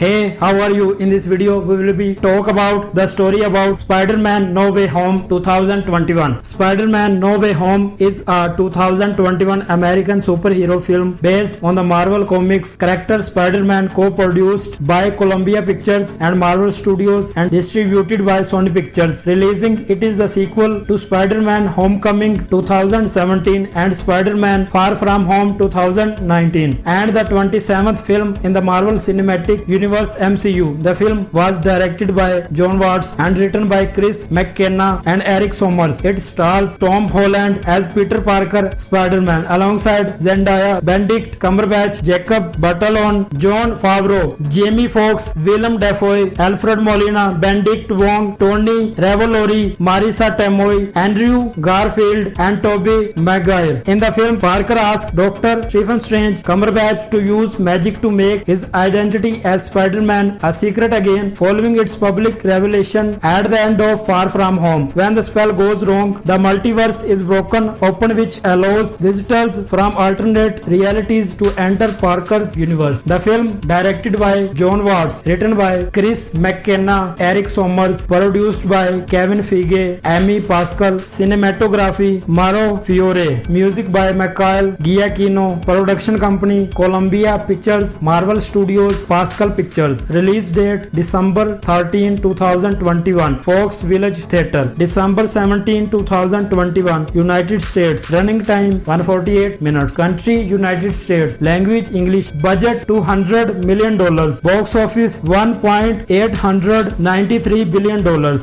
Hey, how are you? In this video, we will be talk about the story about Spider-Man No Way Home 2021. Spider-Man No Way Home is a 2021 American superhero film based on the Marvel Comics character Spider-Man, co-produced by Columbia Pictures and Marvel Studios and distributed by Sony Pictures. Releasing it is the sequel to Spider-Man Homecoming 2017 and Spider-Man Far From Home 2019 and the 27th film in the Marvel Cinematic Universe MCU. The film was directed by John Watts and written by Chris McKenna and Eric Sommers. It stars Tom Holland as Peter Parker Spider-Man alongside Zendaya, Benedict Cumberbatch, Jacob Batalon, Jon Favreau, Jamie Foxx, Willem Dafoe, Alfred Molina, Benedict Wong, Tony Revolori, Marisa Tomei, Andrew Garfield and Tobey Maguire. In the film, Parker asks Dr. Stephen Strange Cumberbatch to use magic to make his identity as Spider-Man a secret again following its public revelation at the end of Far From Home. When the spell goes wrong, the multiverse is broken open, which allows visitors from alternate realities to enter Parker's universe. The film, directed by John Watts, written by Chris McKenna, Eric Sommers, produced by Kevin Feige, Amy Pascal, cinematography Mauro Fiore, music by Michael Giacchino, production company Columbia Pictures, Marvel Studios, Pascal Pictures. Release date December 13, 2021, Fox Village Theatre. December 17, 2021, United States. Running time 148 minutes. Country United States. Language English. Budget $200 million. Box office $1.893 billion.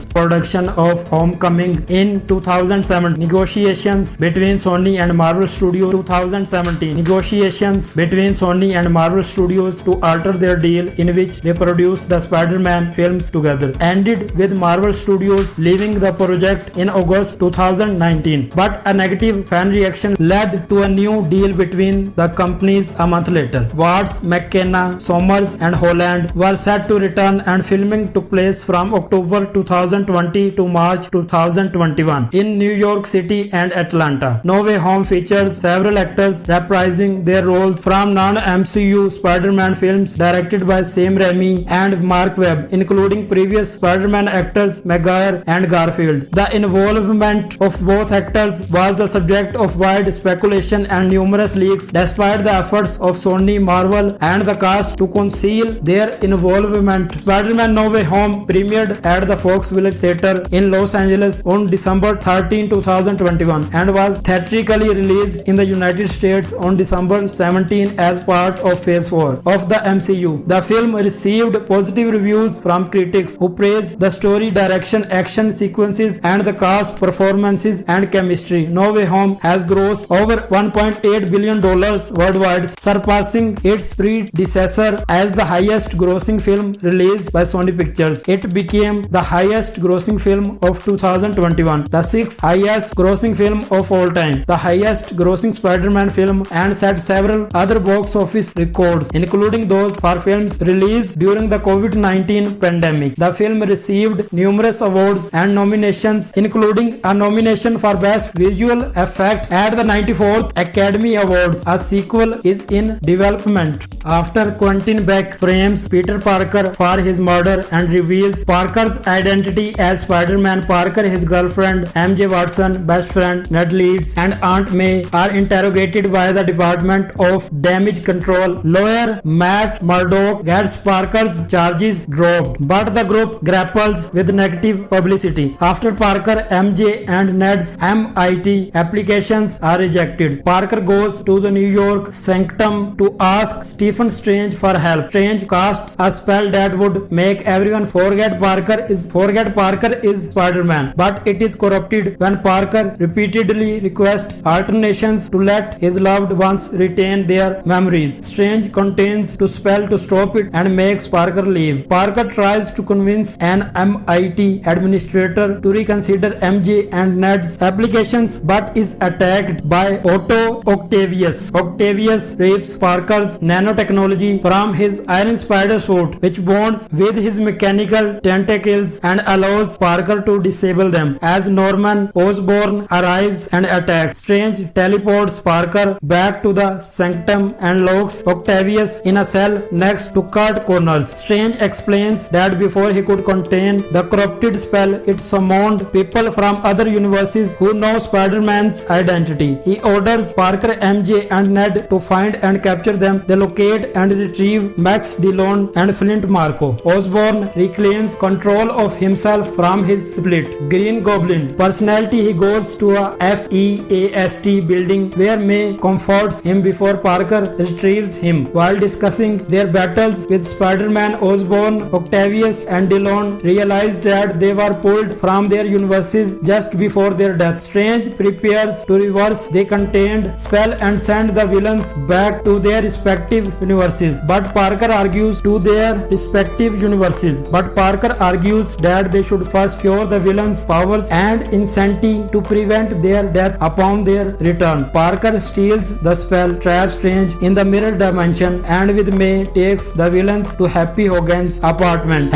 Production of Homecoming in 2007. Negotiations between Sony and Marvel Studios 2017. Negotiations between Sony and Marvel Studios to alter their deal in which they produced the Spider-Man films together ended with Marvel Studios leaving the project in August 2019. But a negative fan reaction led to a new deal between the companies a month later. Watts, McKenna, Sommers and Holland were set to return and filming took place from October 2020 to March 2021 in New York City and Atlanta. No Way Home features several actors reprising their roles from non-MCU Spider-Man films directed by Sam Raimi and Mark Webb, including previous Spider-Man actors Maguire and Garfield. The involvement of both actors was the subject of wide speculation and numerous leaks, despite the efforts of Sony, Marvel and the cast to conceal their involvement. Spider-Man No Way Home premiered at the Fox Village Theatre in Los Angeles on December 13, 2021 and was theatrically released in the United States on December 17 as part of Phase 4 of the MCU. The film received positive reviews from critics who praised the story, direction, action sequences and the cast performances and chemistry. No Way Home has grossed over $1.8 billion worldwide, surpassing its predecessor as the highest grossing film released by Sony Pictures. It became the highest grossing film of 2021, the sixth highest grossing film of all time, the highest grossing Spider-Man film, and set several other box office records, including those for films released during the COVID-19 pandemic. The film received numerous awards and nominations, including a nomination for Best Visual Effects at the 94th Academy Awards. A sequel is in development. After Quentin Beck frames Peter Parker for his murder and reveals Parker's identity as Spider-Man, Parker, his girlfriend MJ Watson, best friend Ned Leeds and Aunt May are interrogated by the Department of Damage Control. Lawyer Matt Murdock gets Parker's charges dropped, but the group grapples with negative publicity. After Parker, MJ and Ned's MIT applications are rejected, Parker goes to the New York Sanctum to ask Stephen Strange for help. Strange casts a spell that would make everyone forget Parker is Spider-Man, but it is corrupted when Parker repeatedly requests alternations to let his loved ones retain their memories. Strange contains to spell to stop it and makes Parker leave. Parker tries to convince an MIT administrator to reconsider MJ and Ned's applications but is attacked by Otto Octavius. Octavius rapes Parker's nanotechnology technology from his Iron Spider suit, which bonds with his mechanical tentacles and allows Parker to disable them. As Norman Osborn arrives and attacks, Strange teleports Parker back to the sanctum and locks Octavius in a cell next to Kurt Connors. Strange explains that before he could contain the corrupted spell, it summoned people from other universes who know Spider-Man's identity. He orders Parker, MJ, and Ned to find and capture them. They locate and retrieve Max Dillon and Flint Marko. Osborn reclaims control of himself from his split Green Goblin personality. He goes to a FEAST building where May comforts him before Parker retrieves him. While discussing their battles with Spider-Man, Osborn, Octavius, and Dillon realize that they were pulled from their universes just before their death. Strange prepares to reverse the contained spell and send the villains back to their respective universes. But Parker argues that they should first cure the villains' powers and insanity to prevent their death upon their return. Parker steals the spell, traps Strange in the mirror dimension, and with May takes the villains to Happy Hogan's apartment.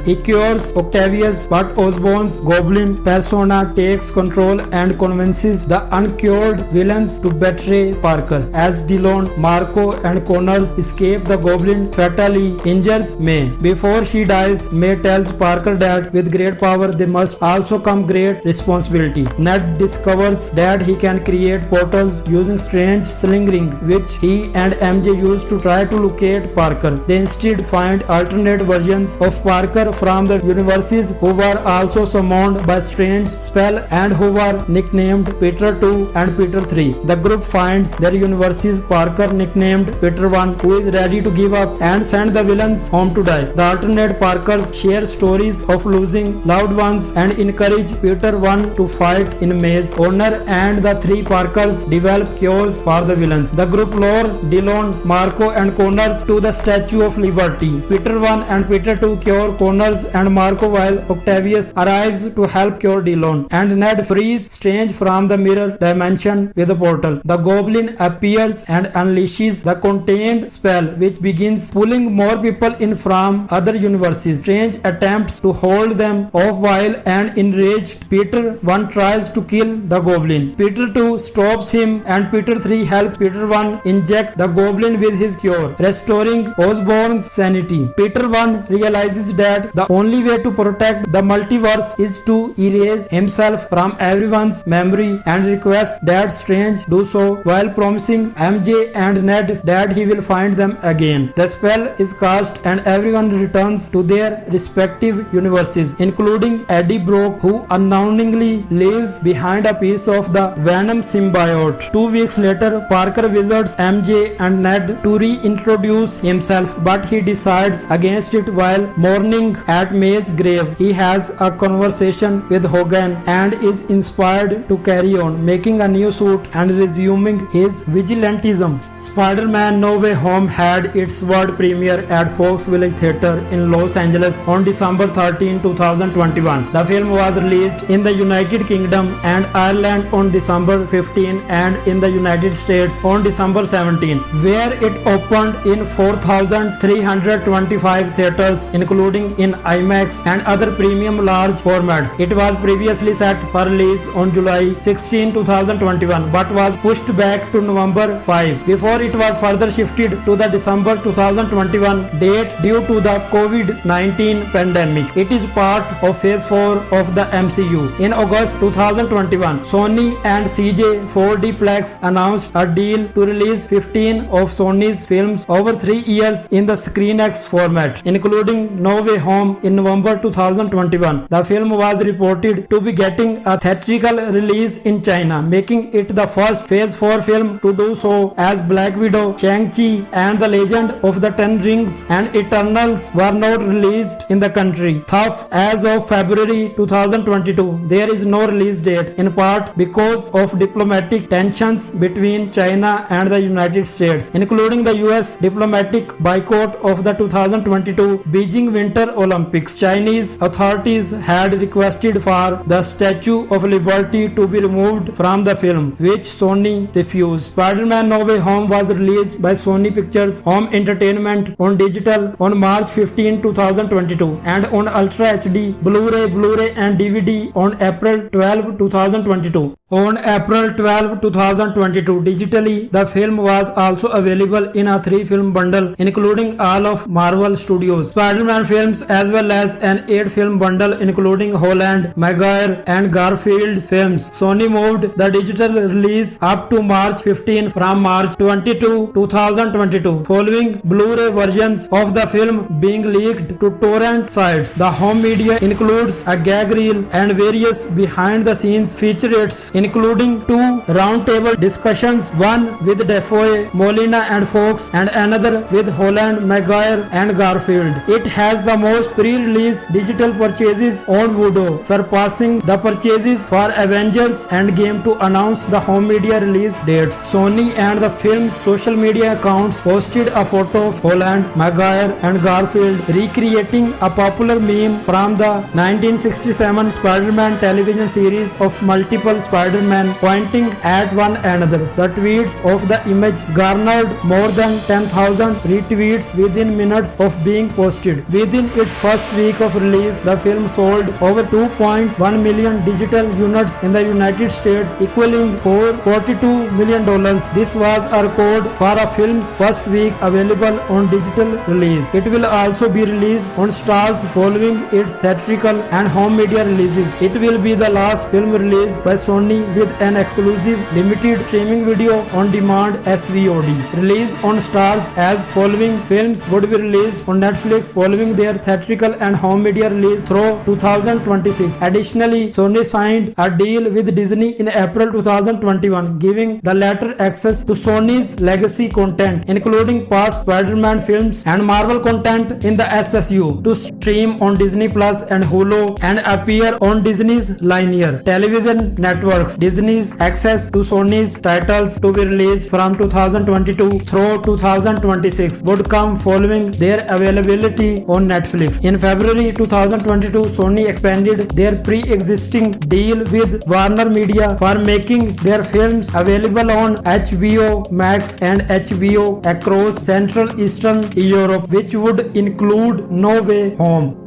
He cures Octavius, but Osborn's goblin persona takes control and convinces the uncured villains to betray Parker. As Dillon, Marko, and Connors escape, the goblin fatally injures May. Before she dies, May tells Parker that with great power there must also come great responsibility. Ned discovers that he can create portals using Strange's sling ring, which he and MJ used to try to locate Parker. They instead find alternate versions of Parker from the universes who were also summoned by Strange's spell and who were nicknamed Peter 2 and Peter 3. The group finds their universes Parker, nicknamed Peter 1, who is ready to give up and send the villains home to die. The alternate Parkers share stories of losing loved ones and encourage Peter 1 to fight in May's honor, and the three Parkers develop cures for the villains. The group lure Dillon, Marko, and Connors to the Statue of Liberty. Peter 1 and Peter 2 cure Connors and Marko, while Octavius arrives to help cure Dillon, and Ned frees Strange from the mirror dimension with a portal. The Goblin appears and unleashes the contained spell, which begins pulling more people in from other universes. Strange attempts to hold them off while an enraged Peter 1 tries to kill the Goblin. Peter 2 stops him, and Peter 3 helps Peter 1 inject the Goblin with his cure, restoring Osborn's sanity. Peter 1 realizes that the only way to protect the multiverse is to erase himself from everyone's memory and requests that Strange do so, while promising MJ and Ned that he will find them again. The spell is cast and everyone returns to their respective universes, including Eddie Brock, who unknowingly leaves behind a piece of the Venom symbiote. 2 weeks later, Parker visits MJ and Ned to reintroduce himself, but he decides against it while mourning at May's grave. He has a conversation with Hogan and is inspired to carry on, making a new suit and resuming his vigilantism. Spider-Man No Way Home had its world premiere at Fox Village Theatre in Los Angeles on December 13, 2021. The film was released in the United Kingdom and Ireland on December 15 and in the United States on December 17, where it opened in 4,325 theaters, including in IMAX and other premium large formats. It was previously set for release on July 16, 2021, but was pushed back to November 5 before it was further shifted to the December 2021 date due to the COVID-19 pandemic. It is part of Phase 4 of the MCU. In August 2021, Sony and CJ 4D Plex announced a deal to release 15 of Sony's films over 3 years in the ScreenX format, including No Way Home in November 2021. The film was reported to be getting a theatrical release in China, making it the first Phase 4 film to do so, as Black Widow, Shang-Chi, and The Legend of the Ten Rings and Eternals were not released in the country. Thus, as of February 2022, there is no release date, in part because of diplomatic tensions between China and the United States, including the US diplomatic boycott of the 2022 Beijing Winter Olympics. Chinese authorities had requested for the Statue of Liberty to be removed from the film, which Sony refused. Spider-Man No Way Home was was released by Sony Pictures Home Entertainment on digital on March 15, 2022 and on Ultra HD, Blu-ray and DVD on April 12, 2022. On April 12, 2022, digitally, the film was also available in a 3-film bundle including all of Marvel Studios Spider-Man films as well as an 8-film bundle including Holland, Maguire and Garfield films. Sony moved the digital release up to March 15 from March 22, 2022, following Blu-ray versions of the film being leaked to torrent sites. The home media includes a gag reel and various behind-the-scenes featurettes including 2 roundtable discussions, one with Defoe, Molina and Fox and another with Holland, Maguire and Garfield. It has the most pre-release digital purchases on Vudo, surpassing the purchases for Avengers Endgame to announce the home media release dates. Sony and the film's social media accounts posted a photo of Holland, Maguire and Garfield recreating a popular meme from the 1967 Spider-Man television series of multiple Spider-Man pointing at one another. The tweets of the image garnered more than 10,000 retweets within minutes of being posted. Within its first week of release, the film sold over 2.1 million digital units in the United States, equaling $42 million. This was a record for a film's first week available on digital release. It will also be released on Stars following its theatrical and home media releases. It will be the last film released by Sony with an exclusive limited streaming video on demand SVOD. Released on Stars as following films would be released on Netflix following their theatrical and home media release through 2026. Additionally, Sony signed a deal with Disney in April 2021, giving the latter access to Sony's legacy content, including past Spider-Man films and Marvel content in the SSU, to stream on Disney Plus and Hulu and appear on Disney's linear television networks. Disney's access to Sony's titles to be released from 2022 through 2026 would come following their availability on Netflix. In February 2022, Sony expanded their pre-existing deal with Warner Media for making their films available on HBO Max and HBO across Central Eastern Europe, which would include No Way Home.